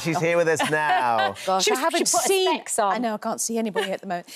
she's here with us now. Gosh, I haven't seen... specs on. I know, I can't see anybody at the moment.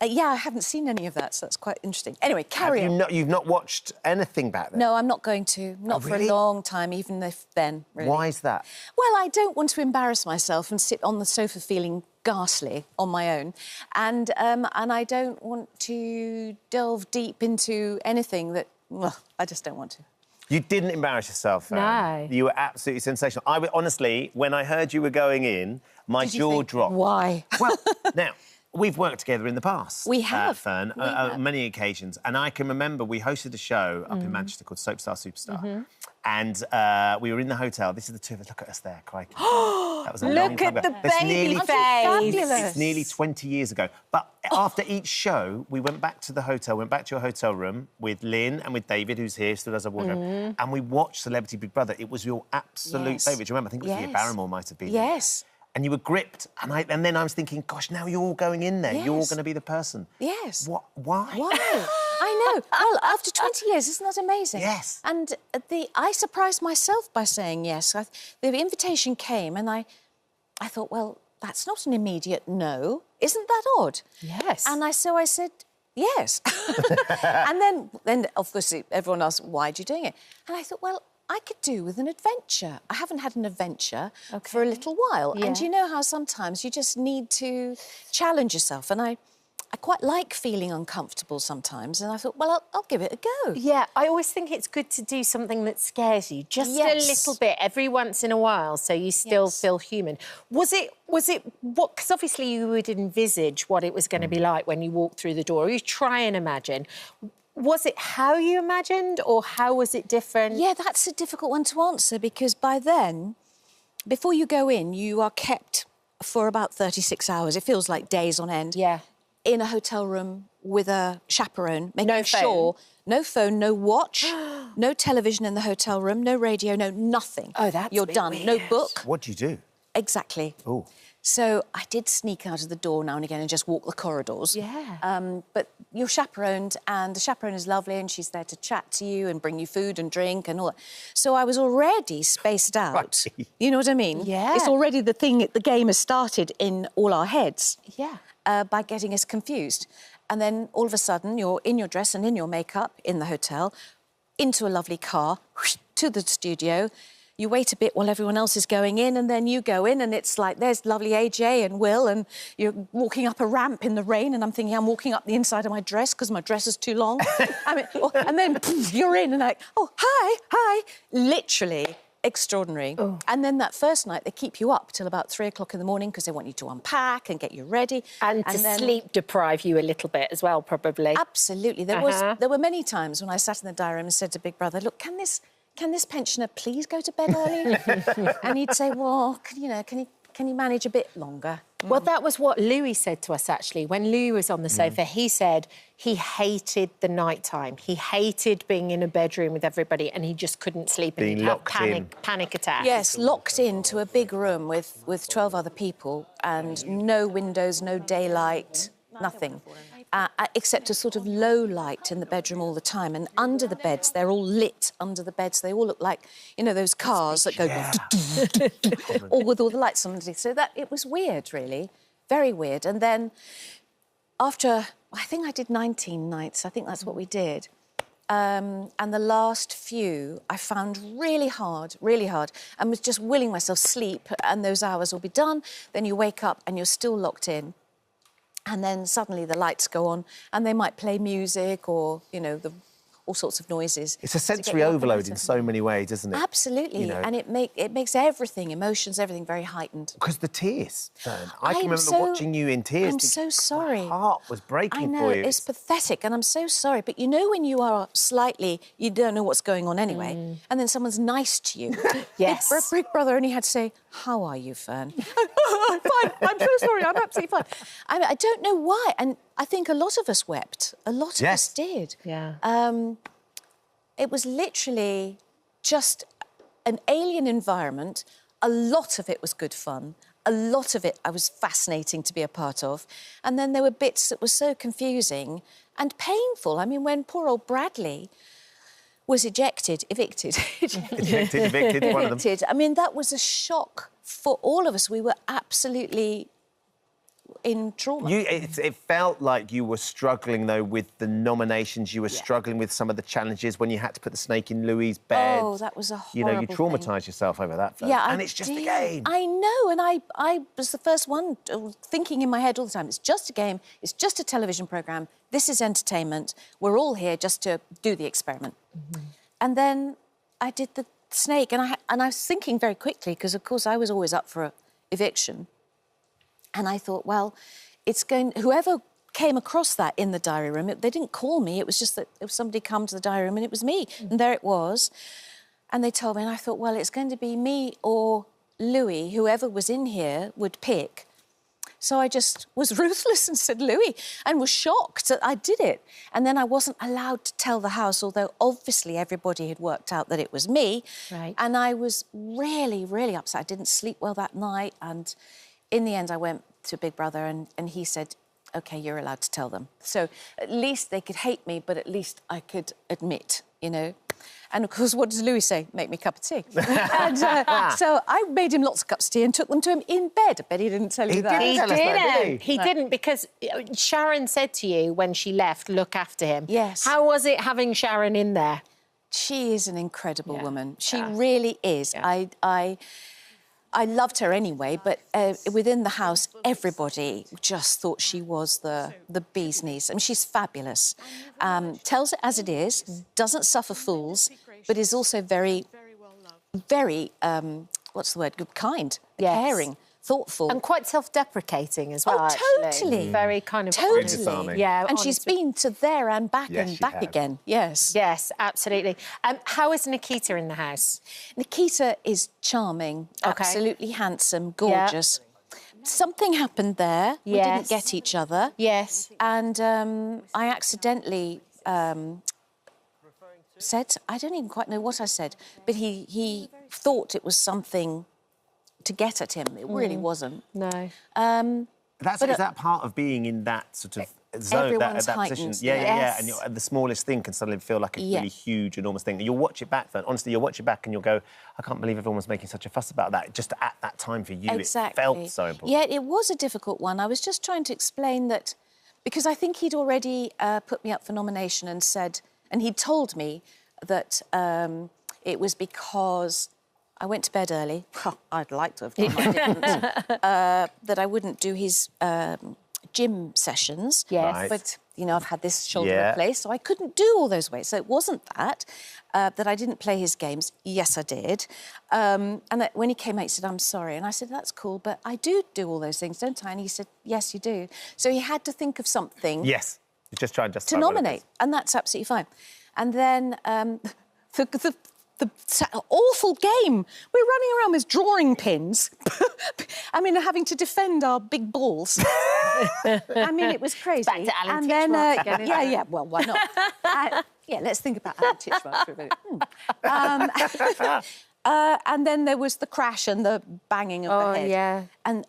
Yeah, I haven't seen any of that, so that's quite interesting. Anyway, carry on. You've not watched anything back then? No, I'm not going to. Not for a long time, even if then, really. Why is that? Well, I don't want to embarrass myself and sit on the sofa feeling ghastly on my own. And I don't want to delve deep into anything that... Well, I just don't want to. You didn't embarrass yourself, Fern. No. You were absolutely sensational. Honestly, when I heard you were going in, my jaw dropped. Why? Well, now, we've worked together in the past. We have. Fern, on many occasions. And I can remember we hosted a show up in Manchester called Soapstar Superstar. And we were in the hotel. This is the two of us. Look at us there, crikey. That was a long time ago. Look at the baby face. It's nearly 20 years ago. But after each show, we went back to the hotel, went back to your hotel room with Lynn and with David, who's here, stood as a wardrobe, and we watched Celebrity Big Brother. It was your absolute favourite. Do you remember? I think it was Leah Barrymore might have been Yes. there. And you were gripped. And then I was thinking, gosh, now you're going in there. Yes. You're going to be the person. Yes. What? Why? Why? I know. Well, after 20 years, isn't that amazing? Yes. And I surprised myself by saying yes. The invitation came and I thought, well, that's not an immediate no. Isn't that odd? Yes. And so I said yes. And then, of course, everyone asked, why are you doing it? And I thought, well, I could do with an adventure. I haven't had an adventure for a little while. Yeah. And you know how sometimes you just need to challenge yourself. And I quite like feeling uncomfortable sometimes. And I thought, well, I'll give it a go. Yeah, I always think it's good to do something that scares you, just a little bit, every once in a while, so you still feel human. Was it what... Because obviously you would envisage what it was going to be like when you walked through the door. You try and imagine. Was it how you imagined, or how was it different? Yeah, that's a difficult one to answer, because by then, before you go in, you are kept for about 36 hours. It feels like days on end. Yeah. In a hotel room with a chaperone, making No phone. sure... No phone, no watch, no television in the hotel room, no radio, no nothing. Oh, that's You're a bit done. weird. No book. What do you do? Exactly. Oh. So I did sneak out of the door now and again and just walk the corridors. Yeah. But you're chaperoned, and the chaperone is lovely, and she's there to chat to you and bring you food and drink and all that. So I was already spaced out. Right. You know what I mean? Yeah. It's already the game has started in all our heads. Yeah. By getting us confused. And then all of a sudden you're in your dress and in your makeup in the hotel, into a lovely car, whoosh, to the studio. You wait a bit while everyone else is going in, and then you go in, and it's like, there's lovely AJ and Will, and you're walking up a ramp in the rain, and I'm thinking I'm walking up the inside of my dress because my dress is too long. I mean, and then you're in, and like, oh, hi. Literally extraordinary. Oh. And then that first night, they keep you up till about 3 o'clock in the morning because they want you to unpack and get you ready. And to sleep deprive you a little bit as well, probably. Absolutely. There were many times when I sat in the diary room and said to Big Brother, look, can this pensioner please go to bed early? And he'd say, well, can you manage a bit longer? Well, that was what Louis said to us, actually. When Louis was on the sofa, he said he hated the night time. He hated being in a bedroom with everybody, and he just couldn't sleep. And he'd have panic attacks. Yes, locked into a big room with 12 other people and no windows, no daylight, nothing. Except a sort of low light in the bedroom all the time. And under the beds, they're all lit under the beds. They all look like, you know, those cars that go... all with all the lights on. So it was weird, really. Very weird. And then after, I think I did 19 nights. I think that's what we did. And the last few I found really hard, and was just willing myself sleep, and those hours will be done. Then you wake up and you're still locked in. And then suddenly the lights go on and they might play music or, you know, all sorts of noises. It's a sensory overload in so many ways, isn't it? Absolutely. You know? And it makes everything, emotions, everything very heightened. Because the tears, Fern. I can remember watching you in tears. I'm so sorry. My heart was breaking for you. It's pathetic, and I'm so sorry. But you know when you are slightly... You don't know what's going on anyway, and then someone's nice to you. Yes. Big Brother only had to say, how are you, Fern? I'm fine. I'm so sorry. I'm absolutely fine. I don't know why, and I think a lot of us wept. A lot of us did. Yeah. It was literally just an alien environment. A lot of it was good fun. A lot of it I was fascinating to be a part of. And then there were bits that were so confusing and painful. I mean, when poor old Bradley was evicted, evicted, one of them. I mean, that was a shock for all of us, we were absolutely in trauma. It felt like you were struggling, though, with the nominations. You were struggling with some of the challenges when you had to put the snake in Louis' bed. Oh, that was a horrible You know, you traumatised yourself over that film. Yeah, and it's just a did. game. I know, and I was the first one thinking in my head all the time, it's just a game, it's just a television programme, this is entertainment, we're all here just to do the experiment. And then I did the snake, and I was thinking very quickly, because, of course, I was always up for eviction. And I thought, well, whoever came across that in the diary room, they didn't call me, it was just that if somebody come to the diary room and it was me. And there it was. And they told me, and I thought, well, it's going to be me or Louis, whoever was in here would pick. So I just was ruthless and said Louis, and was shocked that I did it. And then I wasn't allowed to tell the house, although obviously everybody had worked out that it was me. Right. And I was really, really upset. I didn't sleep well that night. And in the end, I went to Big Brother and he said, OK, you're allowed to tell them. So at least they could hate me, but at least I could admit, you know. And, of course, what does Louis say? Make me a cup of tea. And so I made him lots of cups of tea and took them to him in bed. I bet he didn't tell you that. He tell us that, did didn't. He didn't, because Sharon said to you when she left, look after him. Yes. How was it having Sharon in there? She is an incredible woman. She Yeah. really is. Yeah. I loved her anyway, but within the house, everybody just thought she was the bee's knees. I mean, she's fabulous. Tells it as it is, doesn't suffer fools, but is also very, very, what's the word, good, kind, caring, thoughtful. And quite self-deprecating as well, Oh, actually. totally. Very kind of... Totally. Disarming. Yeah, and she's honestly. been to there and back Yes, and she back has. again. Yes. Yes, absolutely. How is Nikita in the house? Nikita is charming, Okay. absolutely handsome, gorgeous. Something happened there. We Yes. didn't get each other. Yes. And I accidentally said, I don't even quite know what I said, but he thought it was something to get at him. It really wasn't. No. Is that part of being in that sort of zone, everyone's that position? heightened. Yeah. Yes. And the smallest thing can suddenly feel like a Yeah. really huge, enormous thing. And you'll watch it back, Fern. Honestly, you'll watch it back and you'll go, I can't believe everyone was making such a fuss about that. Just at that time for you, Exactly. it felt so important. Yeah, it was a difficult one. I was just trying to explain that, because I think he'd already put me up for nomination and said, and he'd told me that it was because I went to bed early. I'd like to have done, I didn't. That I wouldn't do his gym sessions. Yes. Right. But, you know, I've had this shoulder Yeah. replaced, so I couldn't do all those weights. So it wasn't that I didn't play his games. Yes, I did. And when he came out, he said, I'm sorry. And I said, that's cool, but I do all those things, don't I? And he said, yes, you do. So he had to think of something Yes. You just try and justify to what it is. nominate, and that's absolutely fine. And then the awful game. We're running around with drawing pins. I mean, having to defend our big balls. I mean, it was crazy. Back to Alan and then, Titchmarsh again, isn't it? yeah, well, why not? Yeah, let's think about Alan Titchmarsh for a minute. And then there was the crash and the banging of the head. yeah. And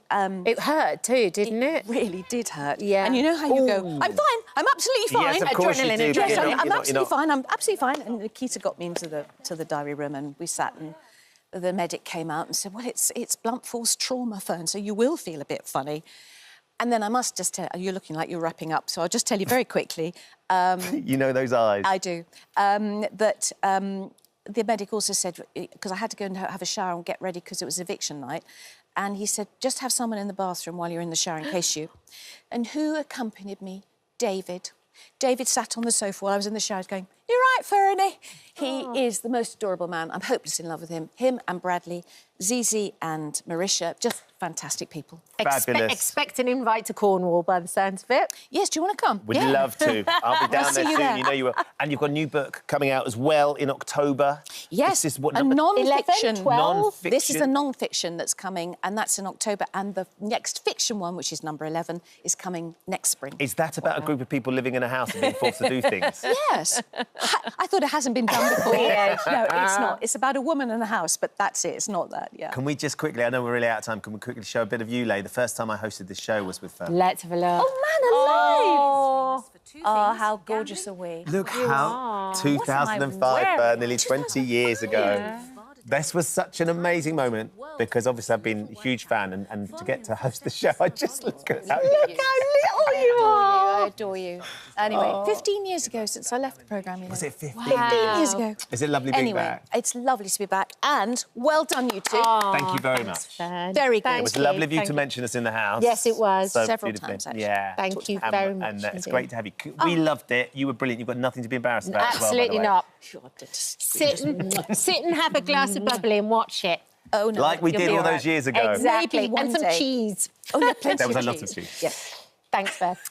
It hurt too, didn't it? really did hurt. Yeah. And you know how you go, I'm fine, I'm absolutely fine. Yes, of course you Adrenaline, do. but Yes, you're I'm, not- I'm you're not- absolutely you're not- fine. I'm absolutely fine. And Nikita got me into the diary room, and we sat, and the medic came out and said, "Well, it's blunt force trauma, Fern, so you will feel a bit funny." And then I must just tell you're looking like you're wrapping up, so I'll just tell you very quickly. You know those eyes. I do that. The medic also said, because I had to go and have a shower and get ready because it was eviction night, and he said, just have someone in the bathroom while you're in the shower in case you. And who accompanied me? David. David sat on the sofa while I was in the shower going, "You're right, Fernie." He is the most adorable man. I'm hopeless in love with him. Him and Bradley, Zizi and Marisha, just fantastic people. Fabulous. Expect an invite to Cornwall by the sounds of it. Yes, do you want to come? Would Yeah. love to. I'll be down see there you soon. there. You know you will. And you've got a new book coming out as well in October. Yes, This is what a number... non-fiction. 11, 12? Non-fiction. This is a non-fiction that's coming, and that's in October. And the next fiction one, which is number 11, is coming next spring. Is that about a group of people living in a house and being forced to do things? Yes. I thought it hasn't been done before. No, it's not. It's about a woman in a house, but that's it. It's not that, yeah. Can we just quickly, I know we're really out of time, can we quickly show a bit of you, Lay? The first time I hosted this show was with Fern. Let's have a look. Oh, man alive! Oh, how gorgeous are we? Look how... What am I 2005, wearing? nearly 20 years ago. This was such an amazing moment because obviously I've been a huge fan and to get to host the show, I just look at how Look how little you are. I adore you. Anyway, 15 years ago since I left the programme, you know. Was it 15? 15 years ago. Is it lovely being back? It's lovely to be back, and well done, you two. Thank you very much. Fern. Very good. Thank It was lovely of you to mention us in the house. Yes, it was. So Several beautifully. times, actually. Yeah. Thank you very much. And it's indeed. great to have you. We loved it. You were brilliant. You've got nothing to be embarrassed about. Absolutely as well, by the way. not. Sit and have a glass of bubbly and watch it. Oh, no. Like we you'll did be all all those right. years ago. Exactly. Maybe one And some day. cheese. Oh, yeah, plenty There was of a lot of cheese. cheese. Yes. Thanks, Beth.